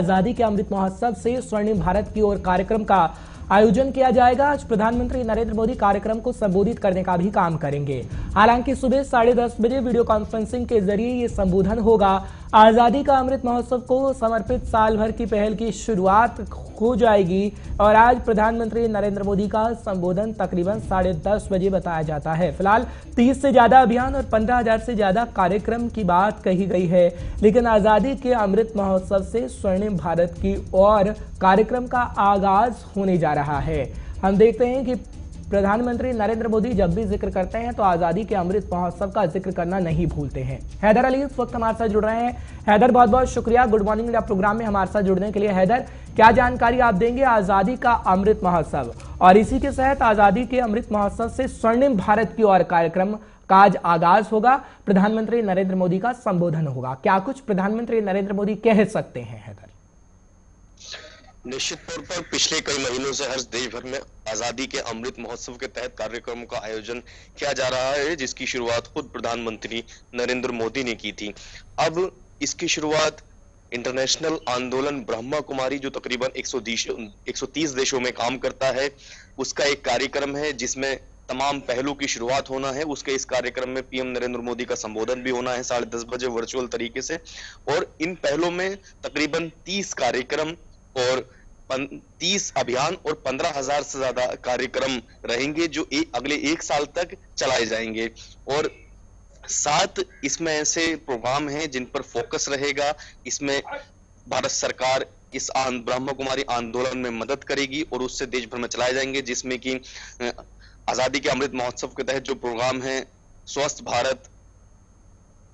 आजादी के अमृत महोत्सव से स्वर्णिम भारत की ओर कार्यक्रम का आयोजन किया जाएगा। आज प्रधानमंत्री नरेंद्र मोदी कार्यक्रम को संबोधित करने का भी काम करेंगे। हालांकि सुबह 10:30 बजे वीडियो कॉन्फ्रेंसिंग के जरिए ये संबोधन होगा। आजादी का अमृत महोत्सव को समर्पित साल भर की पहल की शुरुआत हो जाएगी और आज प्रधानमंत्री नरेंद्र मोदी का संबोधन तकरीबन 10:30 बजे बताया जाता है। फिलहाल 30 से ज्यादा अभियान और 15,000 से ज्यादा कार्यक्रम की बात कही गई है, लेकिन आजादी के अमृत महोत्सव से स्वर्णिम भारत की ओर कार्यक्रम का आगाज होने जा रहा है। हम देखते हैं कि प्रधानमंत्री नरेंद्र मोदी जब भी जिक्र करते हैं तो आजादी के अमृत महोत्सव का जिक्र करना नहीं भूलते हैं। हैदर अली इस वक्त हमारे साथ जुड़ रहे हैं। हैदर, बहुत बहुत शुक्रिया गुड मॉर्निंग इंडिया प्रोग्राम में हमारे साथ जुड़ने के लिए। हैदर, क्या जानकारी आप देंगे आजादी का अमृत महोत्सव और इसी के तहत आजादी के अमृत महोत्सव से स्वर्णिम भारत की ओर कार्यक्रम का आज आगाज होगा, प्रधानमंत्री नरेंद्र मोदी का संबोधन होगा। क्या कुछ प्रधानमंत्री नरेंद्र मोदी कह सकते हैं? हैदर, निश्चित तौर पर पिछले कई महीनों से हर देश भर में आजादी के अमृत महोत्सव के तहत कार्यक्रमों का आयोजन किया जा रहा है, जिसकी शुरुआत खुद प्रधानमंत्री नरेंद्र मोदी ने की थी। अब इसकी शुरुआत इंटरनेशनल आंदोलन ब्रह्मा कुमारी, जो तकरीबन 130 देशों में काम करता है, उसका एक कार्यक्रम है जिसमें तमाम पहलू की शुरुआत होना है। उसके इस कार्यक्रम में पीएम नरेंद्र मोदी का संबोधन भी होना है 10:30 बजे वर्चुअल तरीके से। और इन पहलों में तकरीबन 30 कार्यक्रम और 30 अभियान और 15,000 से ज्यादा कार्यक्रम रहेंगे जो अगले एक साल तक चलाए जाएंगे। और 7 इसमें ऐसे प्रोग्राम हैं जिन पर फोकस रहेगा। इसमें भारत सरकार इस ब्रह्मा कुमारी आंदोलन में मदद करेगी और उससे देश भर में चलाए जाएंगे, जिसमें कि आजादी के अमृत महोत्सव के तहत जो प्रोग्राम है, स्वस्थ भारत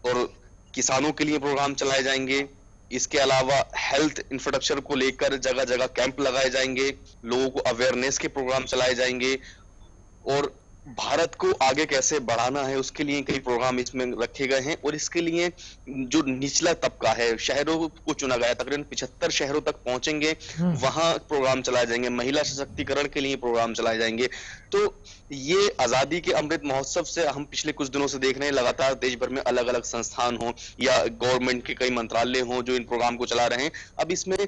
और किसानों के लिए प्रोग्राम चलाए जाएंगे। इसके अलावा हेल्थ इंफ्रास्ट्रक्चर को लेकर जगह जगह कैंप लगाए जाएंगे, लोगों को अवेयरनेस के प्रोग्राम चलाए जाएंगे और भारत को आगे कैसे बढ़ाना है उसके लिए कई प्रोग्राम इसमें रखे गए हैं। और इसके लिए जो निचला तबका है, शहरों को चुना गया, तकरीबन 75 शहरों तक पहुंचेंगे, वहां प्रोग्राम चलाए जाएंगे। महिला सशक्तिकरण के लिए प्रोग्राम चलाए जाएंगे। तो ये आजादी के अमृत महोत्सव से हम पिछले कुछ दिनों से देख रहे हैं, लगातार देश भर में अलग अलग संस्थान हो या गवर्नमेंट के कई मंत्रालय हो जो इन प्रोग्राम को चला रहे हैं। अब इसमें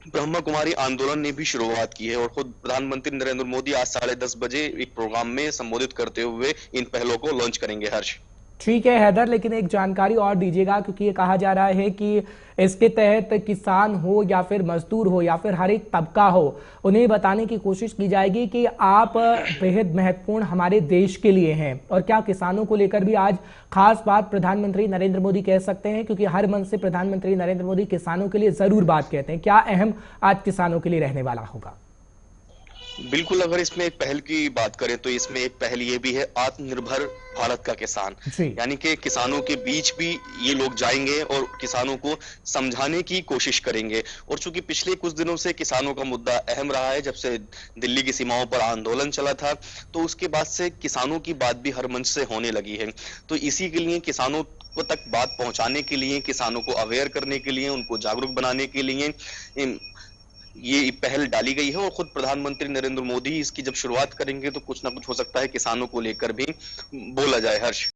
ब्रह्मा कुमारी आंदोलन ने भी शुरुआत की है और खुद प्रधानमंत्री नरेंद्र मोदी आज 10:30 बजे एक प्रोग्राम में संबोधित करते हुए इन पहलों को लॉन्च करेंगे। हर्ष, ठीक है हैदर, लेकिन एक जानकारी और दीजिएगा, क्योंकि ये कहा जा रहा है कि इसके तहत किसान हो या फिर मजदूर हो या फिर हर एक तबका हो, उन्हें बताने की कोशिश की जाएगी कि आप बेहद महत्वपूर्ण हमारे देश के लिए हैं। और क्या किसानों को लेकर भी आज खास बात प्रधानमंत्री नरेंद्र मोदी कह सकते हैं? क्योंकि हर मन से प्रधानमंत्री नरेंद्र मोदी किसानों के लिए जरूर बात कहते हैं। क्या अहम आज किसानों के लिए रहने वाला होगा? बिल्कुल, अगर इसमें एक पहल की बात करें तो इसमें एक पहल ये भी है, आत्मनिर्भर भारत का किसान, यानी कि किसानों के बीच भी ये लोग जाएंगे और किसानों को समझाने की कोशिश करेंगे। और चूंकि पिछले कुछ दिनों से किसानों का मुद्दा अहम रहा है, जब से दिल्ली की सीमाओं पर आंदोलन चला था, तो उसके बाद से किसानों की बात भी हर मंच से होने लगी है। तो इसी के लिए किसानों को तक बात पहुंचाने के लिए, किसानों को अवेयर करने के लिए, उनको जागरूक बनाने के लिए ये पहल डाली गई है। और खुद प्रधानमंत्री नरेंद्र मोदी इसकी जब शुरुआत करेंगे तो कुछ ना कुछ हो सकता है किसानों को लेकर भी बोला जाए। हर्ष,